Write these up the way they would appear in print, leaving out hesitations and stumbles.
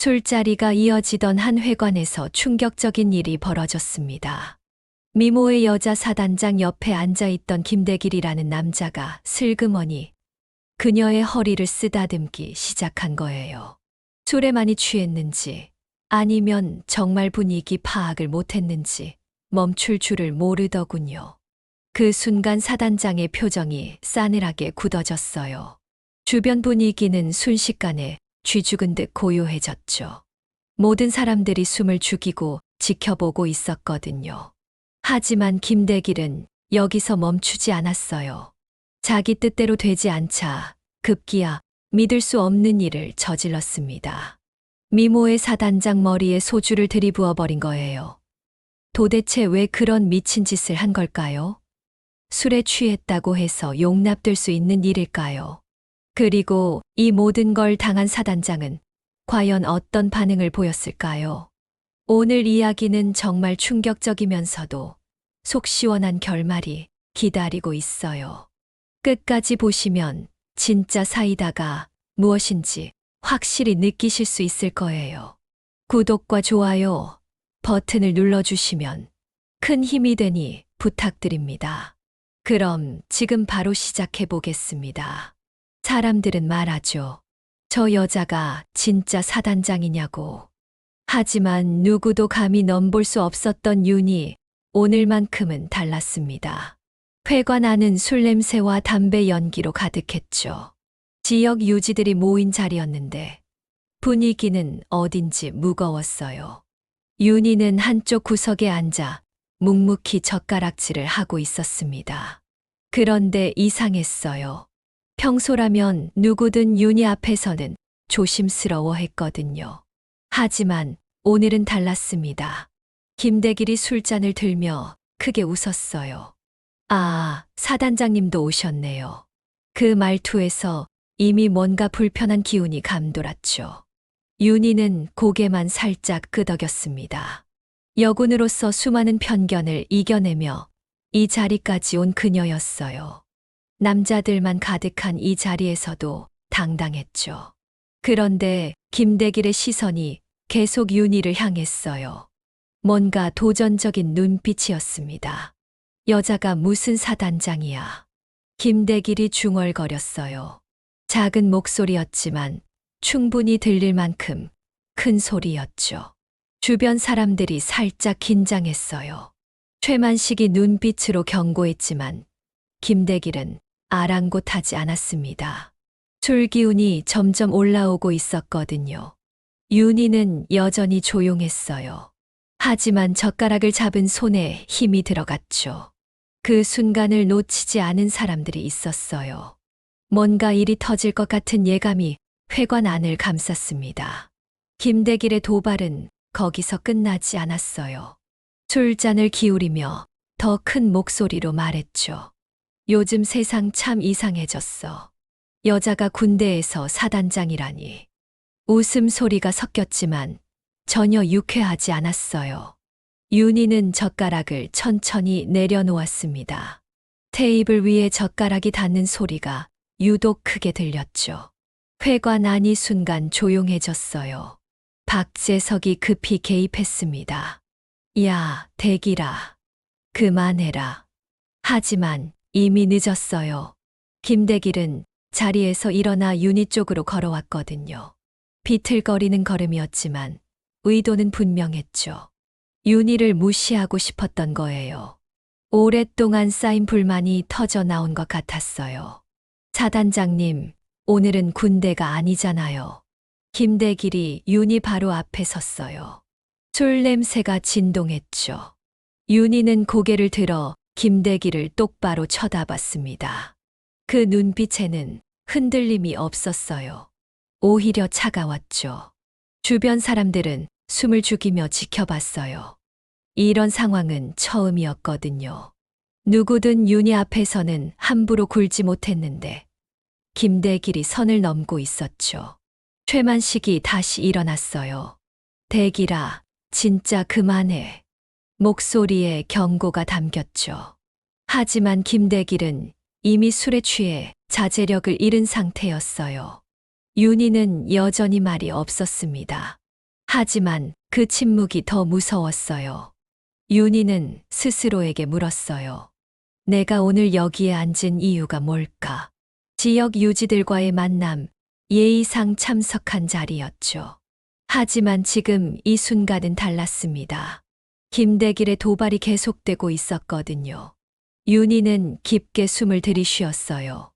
술자리가 이어지던 한 회관에서 충격적인 일이 벌어졌습니다. 미모의 여자 사단장 옆에 앉아있던 김대길이라는 남자가 슬그머니 그녀의 허리를 쓰다듬기 시작한 거예요. 술에 많이 취했는지 아니면 정말 분위기 파악을 못했는지 멈출 줄을 모르더군요. 그 순간 사단장의 표정이 싸늘하게 굳어졌어요. 주변 분위기는 순식간에 쥐 죽은 듯 고요해졌죠. 모든 사람들이 숨을 죽이고 지켜보고 있었거든요. 하지만 김대길은 여기서 멈추지 않았어요. 자기 뜻대로 되지 않자 급기야 믿을 수 없는 일을 저질렀습니다. 미모의 사단장 머리에 소주를 들이부어 버린 거예요. 도대체 왜 그런 미친 짓을 한 걸까요? 술에 취했다고 해서 용납될 수 있는 일일까요? 그리고 이 모든 걸 당한 사단장은 과연 어떤 반응을 보였을까요? 오늘 이야기는 정말 충격적이면서도 속 시원한 결말이 기다리고 있어요. 끝까지 보시면 진짜 사이다가 무엇인지 확실히 느끼실 수 있을 거예요. 구독과 좋아요 버튼을 눌러주시면 큰 힘이 되니 부탁드립니다. 그럼 지금 바로 시작해 보겠습니다. 사람들은 말하죠. 저 여자가 진짜 사단장이냐고. 하지만 누구도 감히 넘볼 수 없었던 윤이 오늘만큼은 달랐습니다. 회관 안은 술 냄새와 담배 연기로 가득했죠. 지역 유지들이 모인 자리였는데 분위기는 어딘지 무거웠어요. 윤희는 한쪽 구석에 앉아 묵묵히 젓가락질을 하고 있었습니다. 그런데 이상했어요. 평소라면 누구든 윤희 앞에서는 조심스러워 했거든요. 하지만 오늘은 달랐습니다. 김대길이 술잔을 들며 크게 웃었어요. 아, 사단장님도 오셨네요. 그 말투에서 이미 뭔가 불편한 기운이 감돌았죠. 윤희는 고개만 살짝 끄덕였습니다. 여군으로서 수많은 편견을 이겨내며 이 자리까지 온 그녀였어요. 남자들만 가득한 이 자리에서도 당당했죠. 그런데 김대길의 시선이 계속 윤희를 향했어요. 뭔가 도전적인 눈빛이었습니다. 여자가 무슨 사단장이야. 김대길이 중얼거렸어요. 작은 목소리였지만 충분히 들릴 만큼 큰 소리였죠. 주변 사람들이 살짝 긴장했어요. 최만식이 눈빛으로 경고했지만 김대길은 아랑곳하지 않았습니다. 술 기운이 점점 올라오고 있었거든요. 윤희는 여전히 조용했어요. 하지만 젓가락을 잡은 손에 힘이 들어갔죠. 그 순간을 놓치지 않은 사람들이 있었어요. 뭔가 일이 터질 것 같은 예감이 회관 안을 감쌌습니다. 김대길의 도발은 거기서 끝나지 않았어요. 술잔을 기울이며 더 큰 목소리로 말했죠. 요즘 세상 참 이상해졌어. 여자가 군대에서 사단장이라니. 웃음소리가 섞였지만 전혀 유쾌하지 않았어요. 윤희는 젓가락을 천천히 내려놓았습니다. 테이블 위에 젓가락이 닿는 소리가 유독 크게 들렸죠. 회관 안이 순간 조용해졌어요. 박재석이 급히 개입했습니다. 야, 대길아. 그만해라. 하지만 이미 늦었어요. 김대길은 자리에서 일어나 윤희 쪽으로 걸어왔거든요. 비틀거리는 걸음이었지만 의도는 분명했죠. 윤희를 무시하고 싶었던 거예요. 오랫동안 쌓인 불만이 터져 나온 것 같았어요. 사단장님, 오늘은 군대가 아니잖아요. 김대길이 윤희 바로 앞에 섰어요. 술 냄새가 진동했죠. 윤희는 고개를 들어 김대길을 똑바로 쳐다봤습니다. 그 눈빛에는 흔들림이 없었어요. 오히려 차가웠죠. 주변 사람들은 숨을 죽이며 지켜봤어요. 이런 상황은 처음이었거든요. 누구든 윤희 앞에서는 함부로 굴지 못했는데 김대길이 선을 넘고 있었죠. 최만식이 다시 일어났어요. 대길아, 진짜 그만해. 목소리에 경고가 담겼죠. 하지만 김대길은 이미 술에 취해 자제력을 잃은 상태였어요. 윤희는 여전히 말이 없었습니다. 하지만 그 침묵이 더 무서웠어요. 윤희는 스스로에게 물었어요. 내가 오늘 여기에 앉은 이유가 뭘까? 지역 유지들과의 만남, 예의상 참석한 자리였죠. 하지만 지금 이 순간은 달랐습니다. 김대길의 도발이 계속되고 있었거든요. 윤희는 깊게 숨을 들이쉬었어요.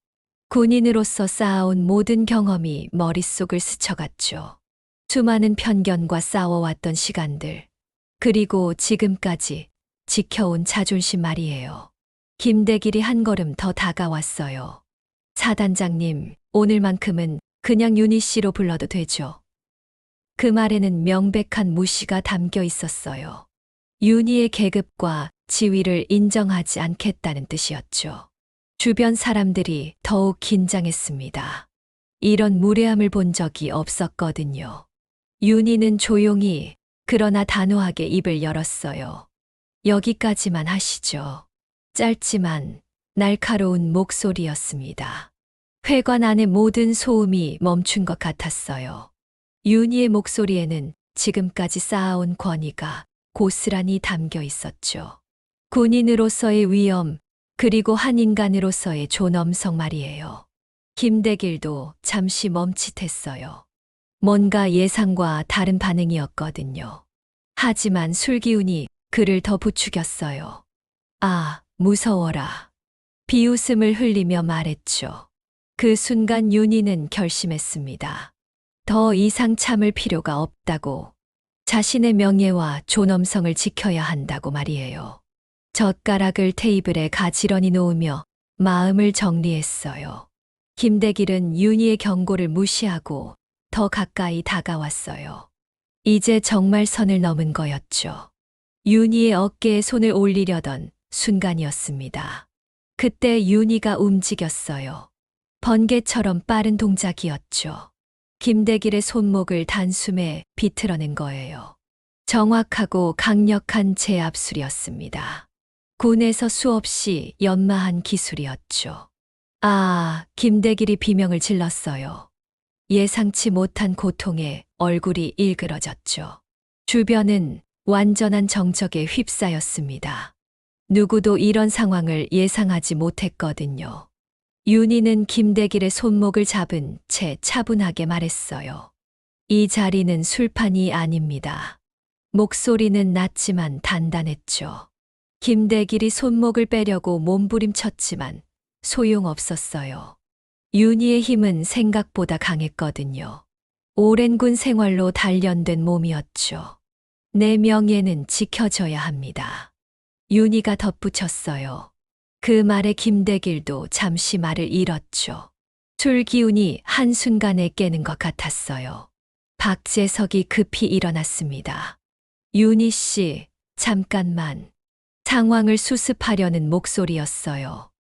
군인으로서 쌓아온 모든 경험이 머릿속을 스쳐갔죠. 수많은 편견과 싸워왔던 시간들, 그리고 지금까지 지켜온 자존심 말이에요. 김대길이 한 걸음 더 다가왔어요. 사단장님, 오늘만큼은 그냥 윤희 씨로 불러도 되죠? 그 말에는 명백한 무시가 담겨 있었어요. 윤희의 계급과 지위를 인정하지 않겠다는 뜻이었죠. 주변 사람들이 더욱 긴장했습니다. 이런 무례함을 본 적이 없었거든요. 윤희는 조용히 그러나 단호하게 입을 열었어요. 여기까지만 하시죠. 짧지만 날카로운 목소리였습니다. 회관 안의 모든 소음이 멈춘 것 같았어요. 윤희의 목소리에는 지금까지 쌓아온 권위가 고스란히 담겨 있었죠. 군인으로서의 위엄, 그리고 한 인간으로서의 존엄성 말이에요. 김대길도 잠시 멈칫했어요. 뭔가 예상과 다른 반응이었거든요. 하지만 술기운이 그를 더 부추겼어요. 아, 무서워라. 비웃음을 흘리며 말했죠. 그 순간 윤희는 결심했습니다. 더 이상 참을 필요가 없다고. 자신의 명예와 존엄성을 지켜야 한다고 말이에요. 젓가락을 테이블에 가지런히 놓으며 마음을 정리했어요. 김대길은 윤희의 경고를 무시하고 더 가까이 다가왔어요. 이제 정말 선을 넘은 거였죠. 윤희의 어깨에 손을 올리려던 순간이었습니다. 그때 윤희가 움직였어요. 번개처럼 빠른 동작이었죠. 김대길의 손목을 단숨에 비틀어낸 거예요. 정확하고 강력한 제압술이었습니다. 군에서 수없이 연마한 기술이었죠. 아, 김대길이 비명을 질렀어요. 예상치 못한 고통에 얼굴이 일그러졌죠. 주변은 완전한 정적에 휩싸였습니다. 누구도 이런 상황을 예상하지 못했거든요. 윤희는 김대길의 손목을 잡은 채 차분하게 말했어요. 이 자리는 술판이 아닙니다. 목소리는 낮지만 단단했죠. 김대길이 손목을 빼려고 몸부림쳤지만 소용없었어요. 윤희의 힘은 생각보다 강했거든요. 오랜 군 생활로 단련된 몸이었죠. 내 명예는 지켜져야 합니다. 윤희가 덧붙였어요. 그 말에 김대길도 잠시 말을 잃었죠. 술 기운이 한순간에 깨는 것 같았어요. 박재석이 급히 일어났습니다. 윤희 씨, 잠깐만. 상황을 수습하려는 목소리였어요.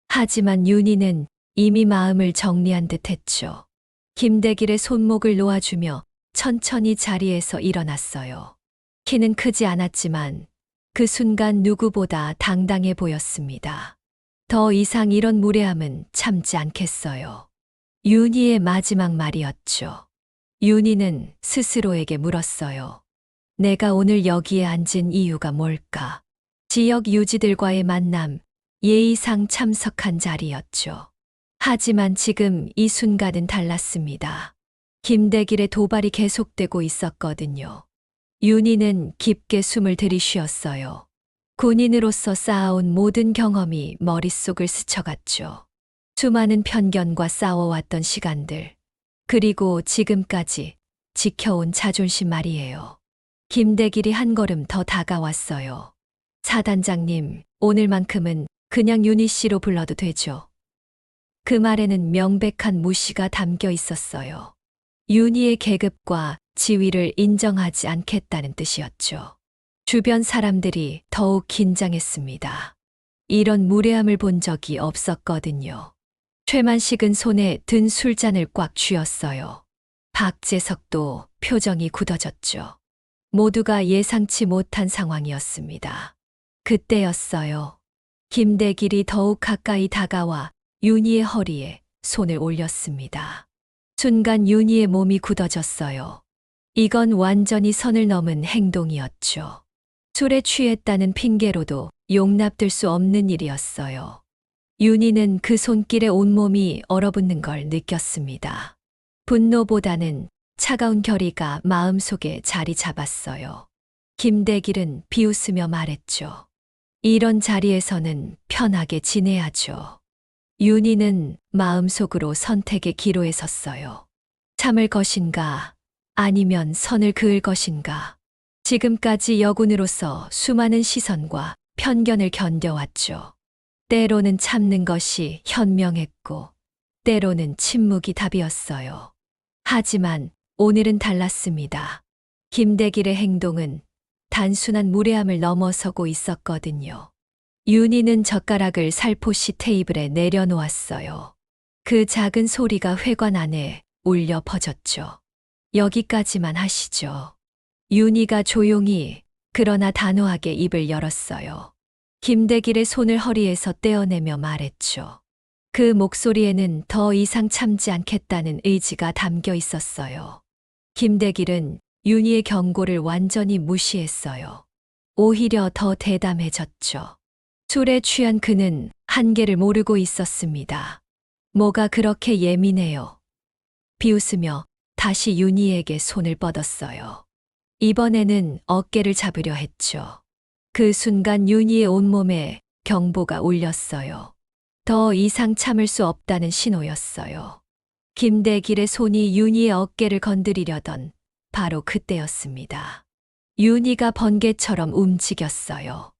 하지만 윤희는 이미 마음을 정리한 듯 했죠. 김대길의 손목을 놓아주며 천천히 자리에서 일어났어요. 키는 크지 않았지만 그 순간 누구보다 당당해 보였습니다. 더 이상 이런 무례함은 참지 않겠어요. 윤희의 마지막 말이었죠. 윤희는 스스로에게 물었어요. 내가 오늘 여기에 앉은 이유가 뭘까? 지역 유지들과의 만남, 예의상 참석한 자리였죠. 하지만 지금 이 순간은 달랐습니다. 김대길의 도발이 계속되고 있었거든요. 윤희는 깊게 숨을 들이쉬었어요. 군인으로서 쌓아온 모든 경험이 머릿속을 스쳐갔죠. 수많은 편견과 싸워왔던 시간들, 그리고 지금까지 지켜온 자존심 말이에요. 김대길이 한 걸음 더 다가왔어요. 사단장님, 오늘만큼은 그냥 윤희 씨로 불러도 되죠? 그 말에는 명백한 무시가 담겨 있었어요. 윤희의 계급과 지위를 인정하지 않겠다는 뜻이었죠. 주변 사람들이 더욱 긴장했습니다. 이런 무례함을 본 적이 없었거든요. 최만식은 손에 든 술잔을 꽉 쥐었어요. 박재석도 표정이 굳어졌죠. 모두가 예상치 못한 상황이었습니다. 그때였어요. 김대길이 더욱 가까이 다가와 윤희의 허리에 손을 올렸습니다. 순간 윤희의 몸이 굳어졌어요. 이건 완전히 선을 넘은 행동이었죠. 술에 취했다는 핑계로도 용납될 수 없는 일이었어요. 윤희는 그 손길에 온몸이 얼어붙는 걸 느꼈습니다. 분노보다는 차가운 결의가 마음속에 자리 잡았어요. 김대길은 비웃으며 말했죠. 이런 자리에서는 편하게 지내야죠. 윤희는 마음속으로 선택의 기로에 섰어요. 참을 것인가, 아니면 선을 그을 것인가. 지금까지 여군으로서 수많은 시선과 편견을 견뎌왔죠. 때로는 참는 것이 현명했고, 때로는 침묵이 답이었어요. 하지만 오늘은 달랐습니다. 김대길의 행동은 단순한 무례함을 넘어서고 있었거든요. 윤희는 젓가락을 살포시 테이블에 내려놓았어요. 그 작은 소리가 회관 안에 울려 퍼졌죠. 여기까지만 하시죠. 윤희가 조용히 그러나 단호하게 입을 열었어요. 김대길의 손을 허리에서 떼어내며 말했죠. 그 목소리에는 더 이상 참지 않겠다는 의지가 담겨 있었어요. 김대길은 윤희의 경고를 완전히 무시했어요. 오히려 더 대담해졌죠. 술에 취한 그는 한계를 모르고 있었습니다. 뭐가 그렇게 예민해요? 비웃으며 다시 윤희에게 손을 뻗었어요. 이번에는 어깨를 잡으려 했죠. 그 순간 윤희의 온몸에 경보가 울렸어요. 더 이상 참을 수 없다는 신호였어요. 김대길의 손이 윤희의 어깨를 건드리려던 바로 그때였습니다. 윤희가 번개처럼 움직였어요.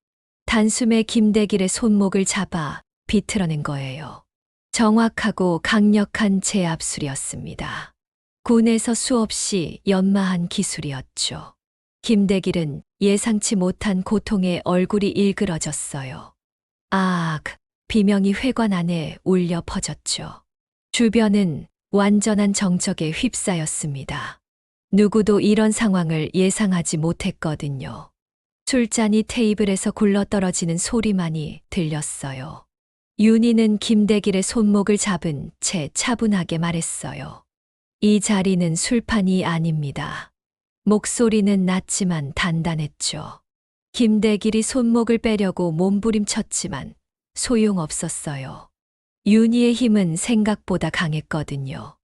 단숨에 김대길의 손목을 잡아 비틀어낸 거예요. 정확하고 강력한 제압술이었습니다. 군에서 수없이 연마한 기술이었죠. 김대길은 예상치 못한 고통에 얼굴이 일그러졌어요. 아악! 비명이 회관 안에 울려 퍼졌죠. 주변은 완전한 정적에 휩싸였습니다. 누구도 이런 상황을 예상하지 못했거든요. 술잔이 테이블에서 굴러떨어지는 소리만이 들렸어요. 윤희는 김대길의 손목을 잡은 채 차분하게 말했어요. 이 자리는 술판이 아닙니다. 목소리는 낮지만 단단했죠. 김대길이 손목을 빼려고 몸부림쳤지만 소용없었어요. 윤희의 힘은 생각보다 강했거든요.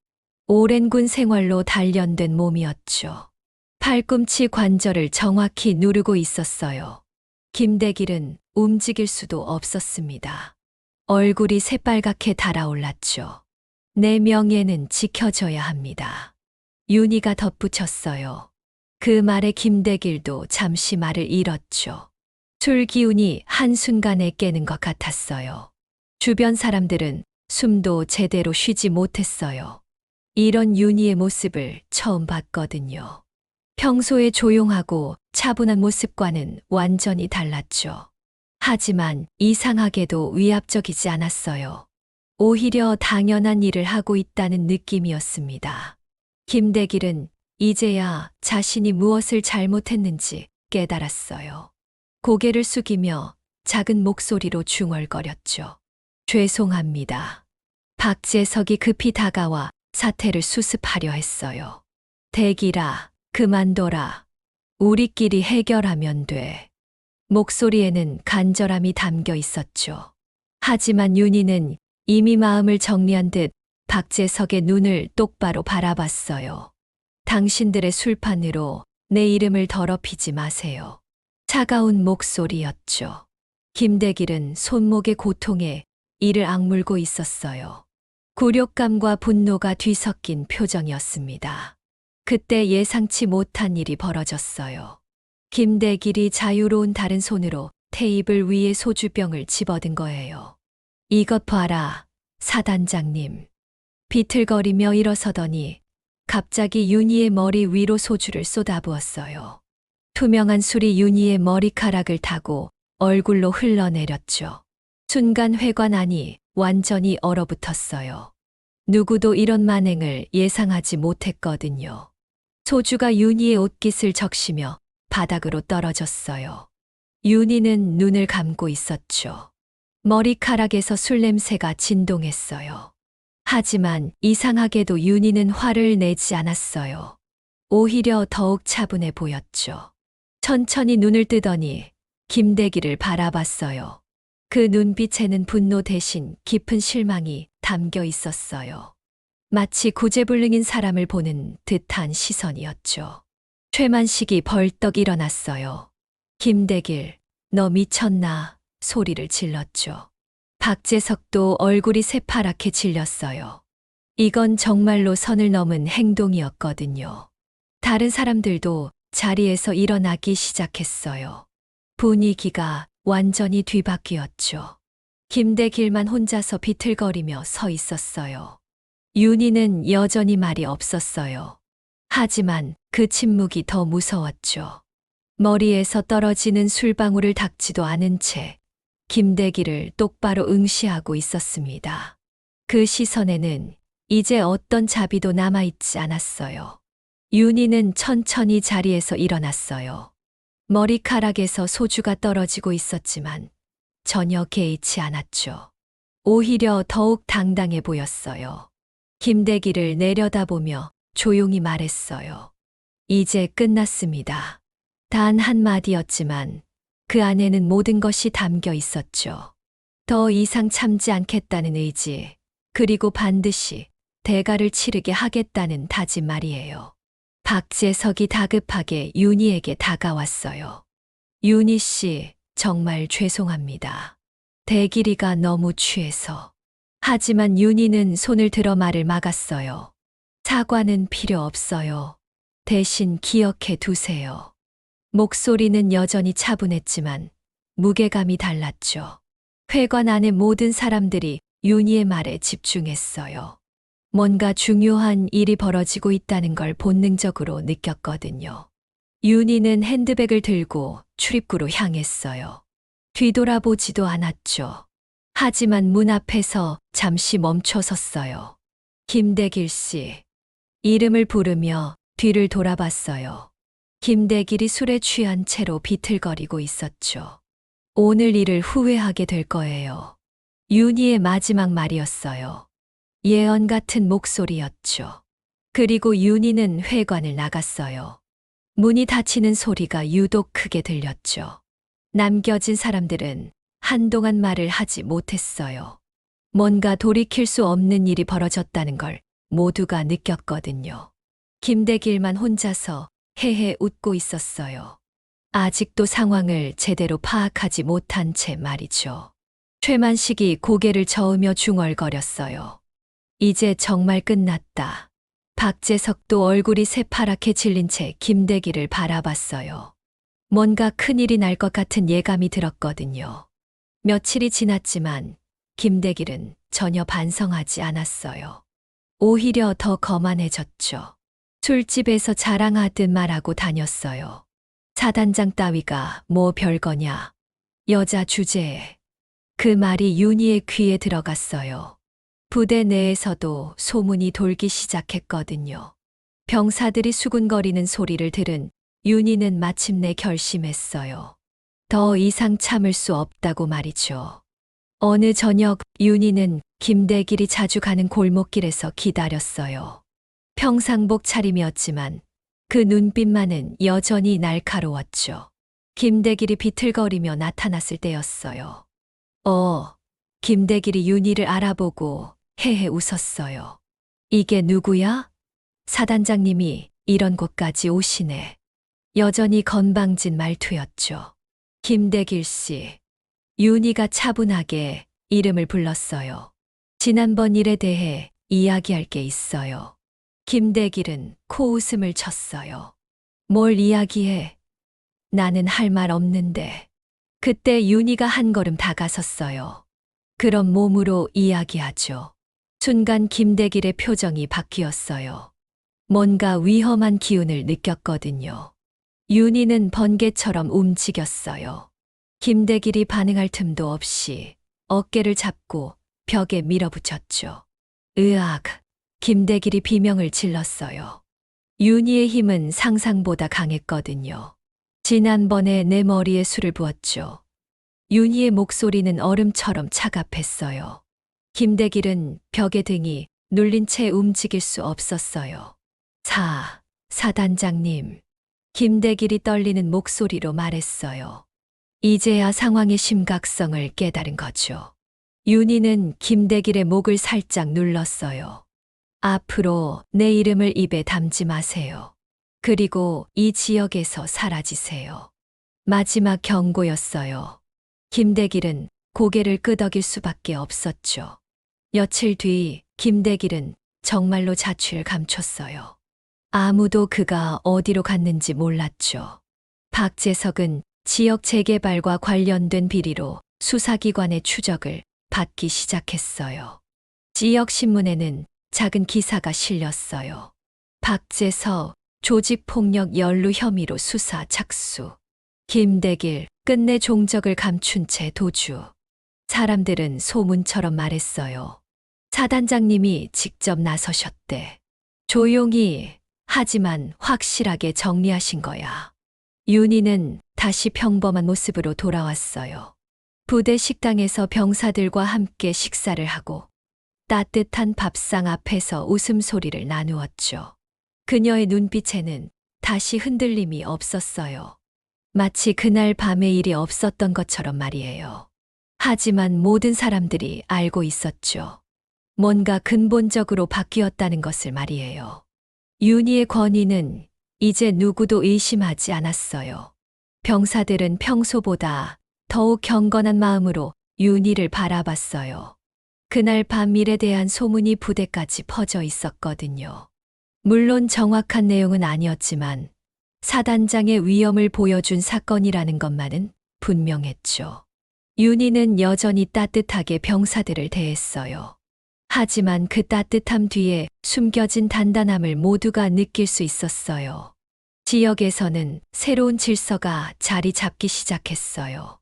오랜 군 생활로 단련된 몸이었죠. 팔꿈치 관절을 정확히 누르고 있었어요. 김대길은 움직일 수도 없었습니다. 얼굴이 새빨갛게 달아올랐죠. 내 명예는 지켜져야 합니다. 윤희가 덧붙였어요. 그 말에 김대길도 잠시 말을 잃었죠. 술 기운이 한순간에 깨는 것 같았어요. 주변 사람들은 숨도 제대로 쉬지 못했어요. 이런 윤희의 모습을 처음 봤거든요. 평소에 조용하고 차분한 모습과는 완전히 달랐죠. 하지만 이상하게도 위압적이지 않았어요. 오히려 당연한 일을 하고 있다는 느낌이었습니다. 김대길은 이제야 자신이 무엇을 잘못했는지 깨달았어요. 고개를 숙이며 작은 목소리로 중얼거렸죠. 죄송합니다. 박재석이 급히 다가와 사태를 수습하려 했어요. 대길아, 그만둬라. 우리끼리 해결하면 돼. 목소리에는 간절함이 담겨 있었죠. 하지만 윤희는 이미 마음을 정리한 듯 박재석의 눈을 똑바로 바라봤어요. 당신들의 술판으로 내 이름을 더럽히지 마세요. 차가운 목소리였죠. 김대길은 손목의 고통에 이를 악물고 있었어요. 굴욕감과 분노가 뒤섞인 표정이었습니다. 그때 예상치 못한 일이 벌어졌어요. 김대길이 자유로운 다른 손으로 테이블 위에 소주병을 집어든 거예요. 이것 봐라, 사단장님. 비틀거리며 일어서더니 갑자기 윤희의 머리 위로 소주를 쏟아부었어요. 투명한 술이 윤희의 머리카락을 타고 얼굴로 흘러내렸죠. 순간 회관 안이 완전히 얼어붙었어요. 누구도 이런 만행을 예상하지 못했거든요. 소주가 윤희의 옷깃을 적시며 바닥으로 떨어졌어요. 윤희는 눈을 감고 있었죠. 머리카락에서 술 냄새가 진동했어요. 하지만 이상하게도 윤희는 화를 내지 않았어요. 오히려 더욱 차분해 보였죠. 천천히 눈을 뜨더니 김대기를 바라봤어요. 그 눈빛에는 분노 대신 깊은 실망이 담겨 있었어요. 마치 구제불능인 사람을 보는 듯한 시선이었죠. 최만식이 벌떡 일어났어요. 김대길, 너 미쳤나? 소리를 질렀죠. 박재석도 얼굴이 새파랗게 질렸어요. 이건 정말로 선을 넘은 행동이었거든요. 다른 사람들도 자리에서 일어나기 시작했어요. 분위기가 완전히 뒤바뀌었죠. 김대길만 혼자서 비틀거리며 서 있었어요. 윤희는 여전히 말이 없었어요. 하지만 그 침묵이 더 무서웠죠. 머리에서 떨어지는 술방울을 닦지도 않은 채 김대기를 똑바로 응시하고 있었습니다. 그 시선에는 이제 어떤 자비도 남아있지 않았어요. 윤희는 천천히 자리에서 일어났어요. 머리카락에서 소주가 떨어지고 있었지만 전혀 개의치 않았죠. 오히려 더욱 당당해 보였어요. 김대기를 내려다보며 조용히 말했어요. 이제 끝났습니다. 단 한마디였지만 그 안에는 모든 것이 담겨 있었죠. 더 이상 참지 않겠다는 의지, 그리고 반드시 대가를 치르게 하겠다는 다짐 말이에요. 박재석이 다급하게 윤희에게 다가왔어요. 윤희 씨, 정말 죄송합니다. 대길이가 너무 취해서. 하지만 윤희는 손을 들어 말을 막았어요. 사과는 필요 없어요. 대신 기억해 두세요. 목소리는 여전히 차분했지만 무게감이 달랐죠. 회관 안의 모든 사람들이 윤희의 말에 집중했어요. 뭔가 중요한 일이 벌어지고 있다는 걸 본능적으로 느꼈거든요. 윤희는 핸드백을 들고 출입구로 향했어요. 뒤돌아보지도 않았죠. 하지만 문 앞에서 잠시 멈춰 섰어요. 김대길 씨. 이름을 부르며 뒤를 돌아봤어요. 김대길이 술에 취한 채로 비틀거리고 있었죠. 오늘 일을 후회하게 될 거예요. 윤희의 마지막 말이었어요. 예언 같은 목소리였죠. 그리고 윤희는 회관을 나갔어요. 문이 닫히는 소리가 유독 크게 들렸죠. 남겨진 사람들은 한동안 말을 하지 못했어요. 뭔가 돌이킬 수 없는 일이 벌어졌다는 걸 모두가 느꼈거든요. 김대길만 혼자서 헤헤 웃고 있었어요. 아직도 상황을 제대로 파악하지 못한 채 말이죠. 최만식이 고개를 저으며 중얼거렸어요. 이제 정말 끝났다. 박재석도 얼굴이 새파랗게 질린 채 김대길을 바라봤어요. 뭔가 큰일이 날 것 같은 예감이 들었거든요. 며칠이 지났지만 김대길은 전혀 반성하지 않았어요. 오히려 더 거만해졌죠. 술집에서 자랑하듯 말하고 다녔어요. 사단장 따위가 뭐 별거냐. 여자 주제에. 그 말이 윤희의 귀에 들어갔어요. 부대 내에서도 소문이 돌기 시작했거든요. 병사들이 수군거리는 소리를 들은 윤희는 마침내 결심했어요. 더 이상 참을 수 없다고 말이죠. 어느 저녁 윤희는 김대길이 자주 가는 골목길에서 기다렸어요. 평상복 차림이었지만 그 눈빛만은 여전히 날카로웠죠. 김대길이 비틀거리며 나타났을 때였어요. 김대길이 윤희를 알아보고 헤헤 웃었어요. 이게 누구야? 사단장님이 이런 곳까지 오시네. 여전히 건방진 말투였죠. 김대길 씨. 윤희가 차분하게 이름을 불렀어요. 지난번 일에 대해 이야기할 게 있어요. 김대길은 코웃음을 쳤어요. 뭘 이야기해? 나는 할 말 없는데. 그때 윤희가 한 걸음 다가섰어요. 그럼 몸으로 이야기하죠. 순간 김대길의 표정이 바뀌었어요. 뭔가 위험한 기운을 느꼈거든요. 윤희는 번개처럼 움직였어요. 김대길이 반응할 틈도 없이 어깨를 잡고 벽에 밀어붙였죠. 으악! 김대길이 비명을 질렀어요. 윤희의 힘은 상상보다 강했거든요. 지난번에 내 머리에 술을 부었죠. 윤희의 목소리는 얼음처럼 차갑했어요. 김대길은 벽에 등이 눌린 채 움직일 수 없었어요. 사단장님, 김대길이 떨리는 목소리로 말했어요. 이제야 상황의 심각성을 깨달은 거죠. 윤희는 김대길의 목을 살짝 눌렀어요. 앞으로 내 이름을 입에 담지 마세요. 그리고 이 지역에서 사라지세요. 마지막 경고였어요. 김대길은 고개를 끄덕일 수밖에 없었죠. 며칠 뒤 김대길은 정말로 자취를 감췄어요. 아무도 그가 어디로 갔는지 몰랐죠. 박재석은 지역 재개발과 관련된 비리로 수사기관의 추적을 받기 시작했어요. 지역 신문에는 작은 기사가 실렸어요. 박재석, 조직폭력 연루 혐의로 수사 착수. 김대길, 끝내 종적을 감춘 채 도주. 사람들은 소문처럼 말했어요. 사단장님이 직접 나서셨대. 조용히, 하지만 확실하게 정리하신 거야. 윤희는 다시 평범한 모습으로 돌아왔어요. 부대 식당에서 병사들과 함께 식사를 하고 따뜻한 밥상 앞에서 웃음소리를 나누었죠. 그녀의 눈빛에는 다시 흔들림이 없었어요. 마치 그날 밤에 일이 없었던 것처럼 말이에요. 하지만 모든 사람들이 알고 있었죠. 뭔가 근본적으로 바뀌었다는 것을 말이에요. 윤희의 권위는 이제 누구도 의심하지 않았어요. 병사들은 평소보다 더욱 경건한 마음으로 윤희를 바라봤어요. 그날 밤 일에 대한 소문이 부대까지 퍼져 있었거든요. 물론 정확한 내용은 아니었지만 사단장의 위엄을 보여준 사건이라는 것만은 분명했죠. 윤희는 여전히 따뜻하게 병사들을 대했어요. 하지만 그 따뜻함 뒤에 숨겨진 단단함을 모두가 느낄 수 있었어요. 지역에서는 새로운 질서가 자리 잡기 시작했어요.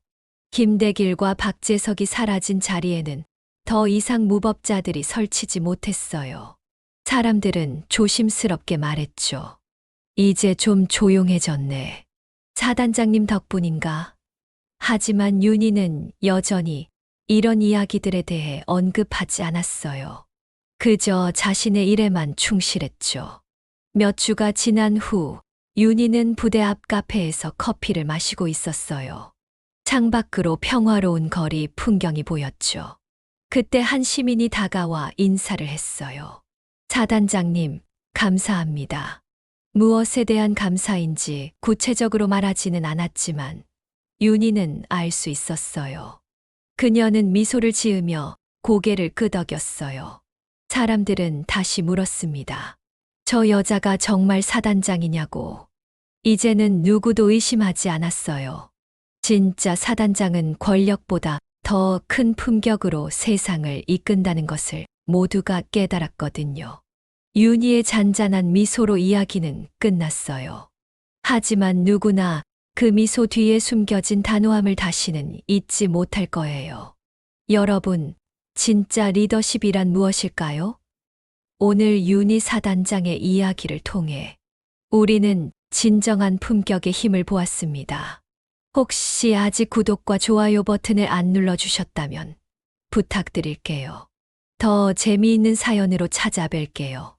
김대길과 박재석이 사라진 자리에는 더 이상 무법자들이 설치지 못했어요. 사람들은 조심스럽게 말했죠. 이제 좀 조용해졌네. 사단장님 덕분인가? 하지만 윤희는 여전히 이런 이야기들에 대해 언급하지 않았어요. 그저 자신의 일에만 충실했죠. 몇 주가 지난 후 윤희는 부대 앞 카페에서 커피를 마시고 있었어요. 창밖으로 평화로운 거리 풍경이 보였죠. 그때 한 시민이 다가와 인사를 했어요. 사단장님, 감사합니다. 무엇에 대한 감사인지 구체적으로 말하지는 않았지만 윤희는 알 수 있었어요. 그녀는 미소를 지으며 고개를 끄덕였어요. 사람들은 다시 물었습니다. 저 여자가 정말 사단장이냐고. 이제는 누구도 의심하지 않았어요. 진짜 사단장은 권력보다 더 큰 품격으로 세상을 이끈다는 것을 모두가 깨달았거든요. 윤희의 잔잔한 미소로 이야기는 끝났어요. 하지만 누구나 그 미소 뒤에 숨겨진 단호함을 다시는 잊지 못할 거예요. 여러분, 진짜 리더십이란 무엇일까요? 오늘 윤희 사단장의 이야기를 통해 우리는 진정한 품격의 힘을 보았습니다. 혹시 아직 구독과 좋아요 버튼을 안 눌러주셨다면 부탁드릴게요. 더 재미있는 사연으로 찾아뵐게요.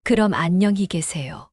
그럼 안녕히 계세요.